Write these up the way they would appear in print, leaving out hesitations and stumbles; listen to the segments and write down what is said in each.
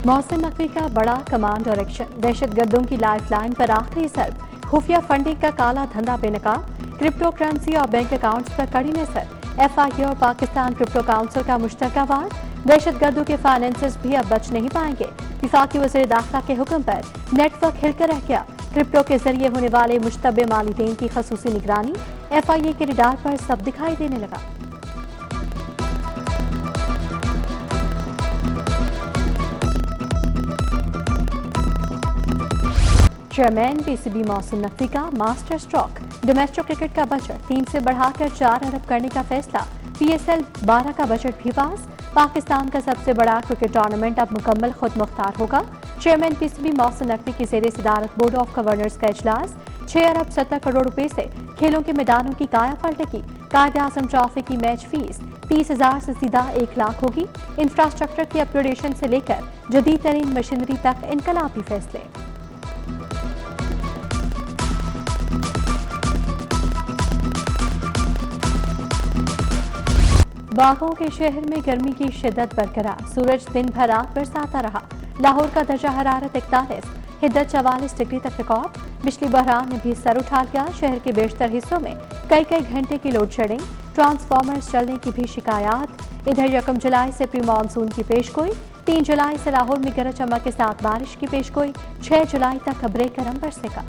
محسن نقوی کا بڑا کمانڈ اور ایکشن، دہشت گردوں کی لائف لائن پر آخری ضرب، خفیہ فنڈنگ کا کالا دھندا بے نقاب، کرپٹو کرنسی اور بینک اکاؤنٹس پر کڑی نظر، ایف آئی اے اور پاکستان کرپٹو کونسل کا مشترکہ وار، دہشت گردوں کے فائنینسز بھی اب بچ نہیں پائیں گے، وفاقی وزیر داخلہ کے حکم پر نیٹ ورک ہل کر رہ گیا، کرپٹو کے ذریعے ہونے والے مشتبہ مالی دین کی خصوصی نگرانی، ایف آئی اے کے ریڈار پر سب دکھائی دینے لگا۔ Chairman P C B Mohsin Naqvi کا ماسٹر اسٹروک، ڈومیسٹک کرکٹ کا بجٹ 3 سے بڑھا کر 4 ارب کرنے کا فیصلہ، پی ایس ایل 12 کا بجٹ بھی پاس، پاکستان کا سب سے بڑا کرکٹ ٹورنامنٹ اب مکمل خود مختار ہوگا، chairman P C B Mohsin Naqvi کی زیر صدارت بورڈ آف گورنرز کا اجلاس، 6 ارب 70 کروڑ روپے سے کھیلوں کے میدانوں کی کایا پلٹے کی، قائد اعظم ٹرافی کی میچ فیس 30,000 سے سیدھا 1 لاکھ ہوگی، انفراسٹرکچر کی اپ گریڈیشن سے لے کر جدید ترین مشینری تک انقلابی فیصلے۔ باغوں کے شہر میں گرمی کی شدت برقرار، سورج دن بھر رات برساتا رہا، لاہور کا درجہ حرارت 41، حدت 44 ڈگری تک ریکارڈ، بجلی بحران نے بھی سر اٹھا لیا، شہر کے بیشتر حصوں میں کئی گھنٹے کی لوڈ شیڈنگ، ٹرانسفارمرز چلنے کی بھی شکایات، ادھر 1 جولائی سے پری مانسون کی پیشگوئی، 3 جولائی سے لاہور میں گرج چمک کے ساتھ بارش کی پیشگوئی، 6 جولائی تک ابرے کرم برسے گا۔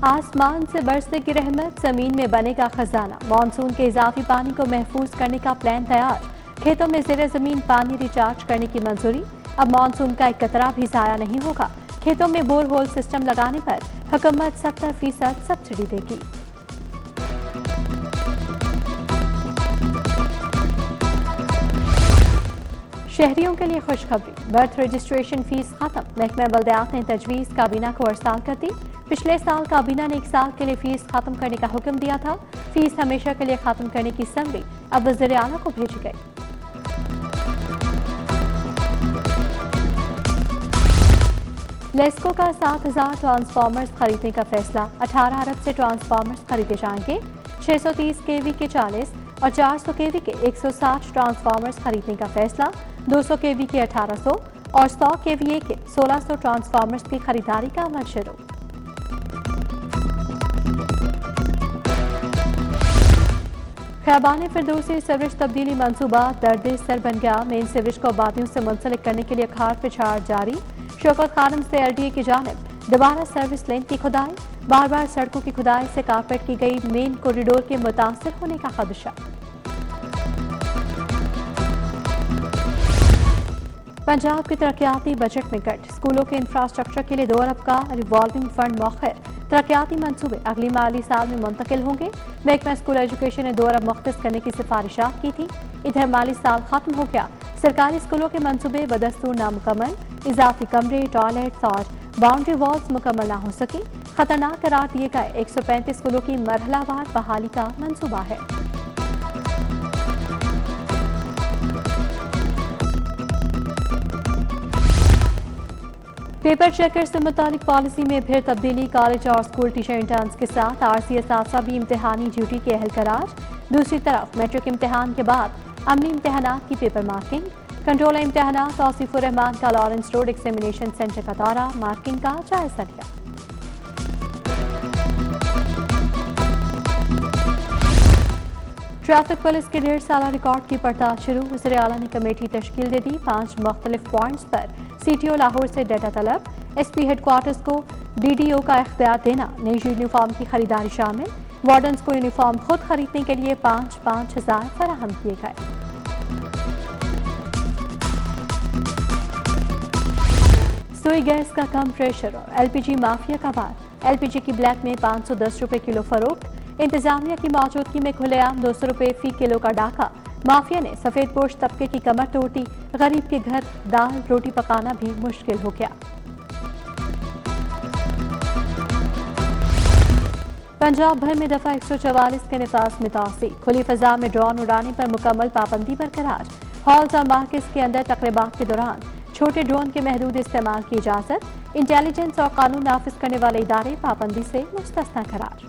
آسمان سے برسے گی رحمت، زمین میں بنے گا خزانہ، مانسون کے اضافی پانی کو محفوظ کرنے کا پلان تیار، کھیتوں میں زیر زمین پانی ریچارج کرنے کی منظوری، اب مانسون کا ایک قطرہ بھی ضائع نہیں ہوگا، کھیتوں میں بور ہول سسٹم لگانے پر حکومت 70% سبسڈی دے گی۔ شہریوں کے لیے خوشخبری، برتھ رجسٹریشن فیس ختم، محکمہ بلدیات نے تجویز کابینہ کو ارسال کر دی، پچھلے سال کابینہ نے 1 سال کے لیے فیس ختم کرنے کا حکم دیا تھا، فیس ہمیشہ کے لیے ختم کرنے کی سمری اب وزیر اعلیٰ کو بھیجی گئی۔ لیسکو کا 7,000 ٹرانسفارمرز خریدنے کا فیصلہ، 18 ارب سے ٹرانسفارمرز خریدے جائیں گے، 630 کے وی کے 40 اور 400 کے وی کے 160 ٹرانسفارمرز خریدنے کا فیصلہ، 200 کے وی کے 1800 اور 100 کے وی اے کے 1600 ٹرانسفارمرز کی خریداری کا عمل شروع۔ خیابان فردوسی سیوریج تبدیلی منصوبہ درد سر بن گیا، مین سیوریج کو آبادیوں سے منسلک کرنے کے لیے کھار پچھاڑ جاری، شوکت خانم سے ایل ڈی اے کی جانب دوبارہ سروس لین کی کھدائی، بار بار سڑکوں کی کھدائی سے کارپیٹ کی گئی مین کوریڈور کے متاثر ہونے کا خدشہ۔ پنجاب کے ترقیاتی بجٹ میں کٹ، اسکولوں کے انفراسٹرکچر کے لیے 2 ارب کا ریوالونگ فنڈ مؤخر، ترقیاتی منصوبے اگلی مالی سال میں منتقل ہوں گے، محکمہ اسکول ایجوکیشن نے 2 ارب مختص کرنے کی سفارشات کی تھی، ادھر مالی سال ختم ہو گیا، سرکاری اسکولوں کے منصوبے بدستور نامکمل، اضافی کمرے، ٹوائلٹس اور باؤنڈری والز مکمل نہ ہو سکی، خطرناک قرار دیے گئے 135 اسکولوں کی مرحلہ وار بحالی کا منصوبہ ہے۔ پیپر چیکر سے متعلق پالیسی میں پھر تبدیلی، کالج اور اسکول ٹیچر انٹرنز کے ساتھ آرسی اساتذہ بھی امتحانی ڈیوٹی کے اہل قرار، دوسری طرف میٹرک امتحان کے بعد عملی امتحانات کی پیپر مارکنگ، کنٹرول امتحانات آصف الرحمان کا لارنس روڈ ایگزامینیشن سینٹر کا دورہ، مارکنگ کا جائزہ لیا۔ ٹریفک پولیس کے 1.5 سالہ ریکارڈ کی پڑتال شروع، وزیر اعلیٰ نے کمیٹی تشکیل دے دی، 5 مختلف پوائنٹس پر سی ٹی او لاہور سے ڈیٹا طلب، ایس پی ہیڈ کوارٹرز کو ڈی ڈی او کا اختیار دینا، نئی یونیفارم کی خریداری شامل، وارڈنز کو یونیفارم خود خریدنے کے لیے 5,000 فراہم کیے گئے۔ سوئی گیس کا کم پریشر اور ایل پی جی مافیا کا بار، ایل پی جی کی بلیک میں 510 روپے کلو فروخت، انتظامیہ کی موجودگی میں کھلے عام 200 روپے فی کلو کا ڈاکہ، مافیا نے سفید پوش طبقے کی کمر توڑ دی، غریب کے گھر دال روٹی پکانا بھی مشکل ہو گیا۔ پنجاب بھر میں دفعہ 144 کے نفاذ میں توسیع، کھلی فضا میں ڈرون اڑانے پر مکمل پابندی برقرار، ہالز اور مارکیٹس کے اندر تقریبات کے دوران چھوٹے ڈرون کے محدود استعمال کی اجازت، انٹیلیجنس اور قانون نافذ کرنے والے ادارے پابندی سے مستثنی قرار۔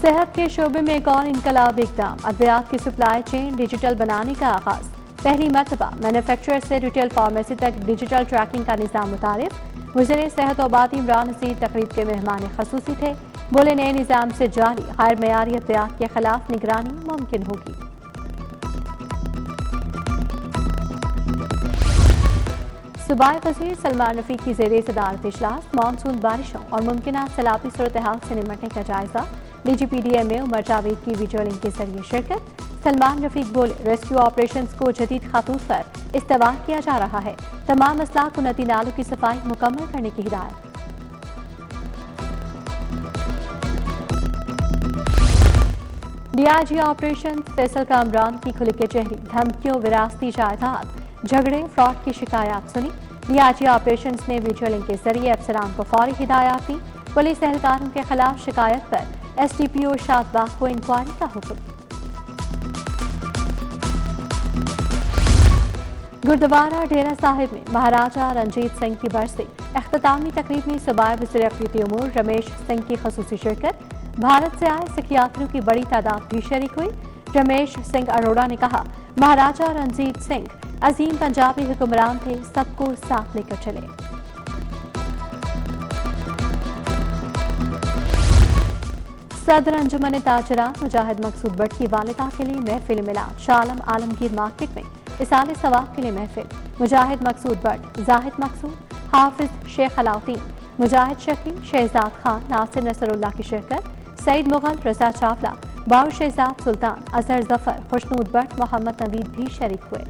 صحت کے شعبے میں ایک اور انقلاب اقدام، ادویات کی سپلائی چین ڈیجیٹل بنانے کا آغاز۔ پہلی مرتبہ مینوفیکچرر سے ریٹیل فارمیسی تک ڈیجیٹل ٹریکنگ کا نظام متعارف۔ وزیر صحت و آبادی عمران نصیر تقریب کے مہمان خصوصی تھے۔ بولے نئے نظام سے جاری غیر معیاری ادویات کے خلاف نگرانی ممکن ہوگی۔ صوبائی وزیر سلمان رفیق کی زیر صدارت اجلاس، مانسون بارشوں اور ممکنہ سیلابی صورتحال سے نمٹنے کا جائزہ۔ D G P D M A Umar Javed کی ویڈیو لنک کے ذریعے شرکت۔ سلمان رفیق بولے ریسکیو آپریشنز کو جدید خطوط پر استوار کیا جا رہا ہے، تمام اسلاک و ندی نالوں کی صفائی مکمل کرنے کی ہدایت۔ D I G operation Faisal Kamran کی کھلی کچہری، دھمکیوں، وراثتی جائیداد، جھگڑے، فراڈ کی شکایات سنی۔ ڈی آئی جی آپریشنز نے ویڈیو لنک کے ذریعے افسران کو فوری ہدایات دی۔ پولیس اہلکاروں کے خلاف شکایت پر ایس ڈی پی او شاد باغ کو انکوائری کا حکم۔ گردوارہ ڈیرہ صاحب میں مہاراجہ رنجیت سنگھ کی برسی، اختتامی تقریب میں صوبائی وزیر اقلیتی امور رمیش سنگھ کی خصوصی شرکت۔ بھارت سے آئے سکھ یاتریوں کی بڑی تعداد بھی شریک ہوئی۔ رمیش سنگھ اروڑا نے کہا، مہاراجہ رنجیت سنگھ عظیم پنجابی حکمران تھے، سب کو ساتھ لے کر چلے۔ صدر انجمن تاجران مجاہد مقصود بٹ کی والدہ کے لیے محفل میلاد، شاہ عالم عالمگیر مارکیٹ میں اصال ثواب کے لیے محفل۔ مجاہد مقصود بٹ، زاہد مقصود، حافظ شیخ علاؤدین، مجاہد شفیع، شہزاد خان، ناصر نصر اللہ کی شرکت۔ سعید مغل، رضا چاولہ، باؤ شہزاد سلطان، اظہر ظفر، خوشنود بٹ، محمد نوید بھی شریک ہوئے۔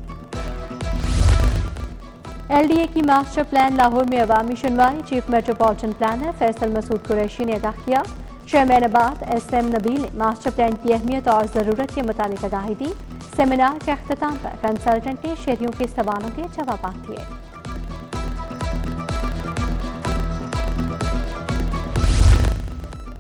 ایل ڈی اے کی ماسٹر پلان لاہور میں عوامی سنوائی، چیف میٹروپولیٹن پلانر فیصل مسعود قریشی نے ادا کیا۔ چیئرمین آباد ایس ایم نبیل نے ماسٹر پلان کی اہمیت اور ضرورت کے متعلق آگاہی دی۔ سیمینار کے اختتام پر کنسلٹنٹ نے شہریوں کے سوالوں کے جوابات دیے۔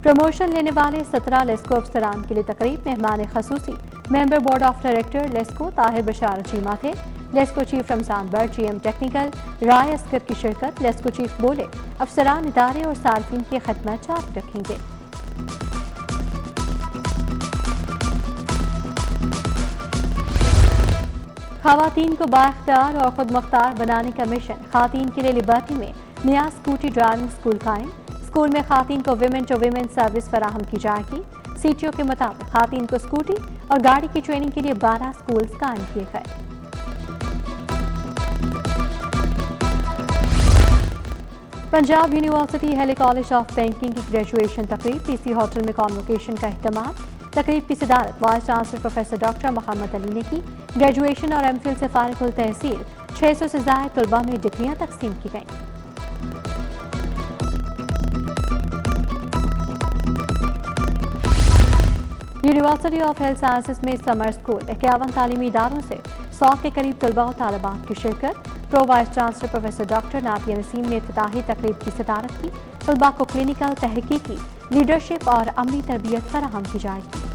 پروموشن لینے والے 17 لیسکو افسران کے لیے تقریب، مہمان خصوصی member board of director LESCO Tahir Bashar Cheema تھے۔ LESCO chief Ramzan Butt, G M technical Rai Asghar کی شرکت۔ لیسکو چیف بولے افسران ادارے اور صارفین کی خدمت جاری رکھیں گے۔ خواتین کو بااختیار اور خود مختار بنانے کا مشن، خواتین کے لیے لبرٹی میں نیا اسکوٹی ڈرائیونگ اسکول قائم۔ اسکول میں خواتین کو ویمن ٹو ویمن سروس فراہم کی جائے گی۔ سی ٹی او کے مطابق خواتین کو اسکوٹی اور گاڑی کی ٹریننگ کے لیے 12 اسکولز قائم کیے گئے۔ Punjab university Halley college of banking کی گریجویشن تقریب، پی سی ہوٹل میں کانوکیشن کا اہتمام۔ تقریب کی صدارت وائس چانسلر پروفیسر ڈاکٹر محمد علی نے کی۔ گریجویشن اور ایم فل سے فارغ التحصیل 600 سے زائد طلباء میں ڈگریاں تقسیم کی گئیں۔ یونیورسٹی آف ہیلتھ سائنسز میں سمر اسکول، 51 تعلیمی اداروں سے 100 کے قریب طلباء و طالبات کی شرکت۔ Pro vice chancellor professor doctor Nafia Naseem نے افتتاحی تقریب کی صدارت کی۔ طلباء کو کلینکل، تحقیقی، لیڈرشپ اور عملی تربیت فراہم کی جائے گی۔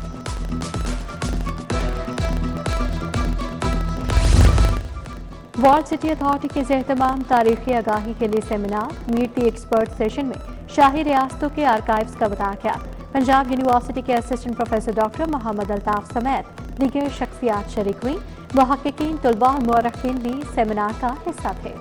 ورلڈ سٹی اتھارٹی کے زیر اہتمام تاریخی آگاہی کے لیے seminar, meet the expert session میں شاہی ریاستوں کے آرکائیوز کا بتایا گیا۔ پنجاب یونیورسٹی کے assistant professor doctor Muhammad Altaf سمیت دیگر شخصیات شریک ہوئیں۔ محققین، طلباء اور مورخین بھی سیمینار کا حصہ تھے۔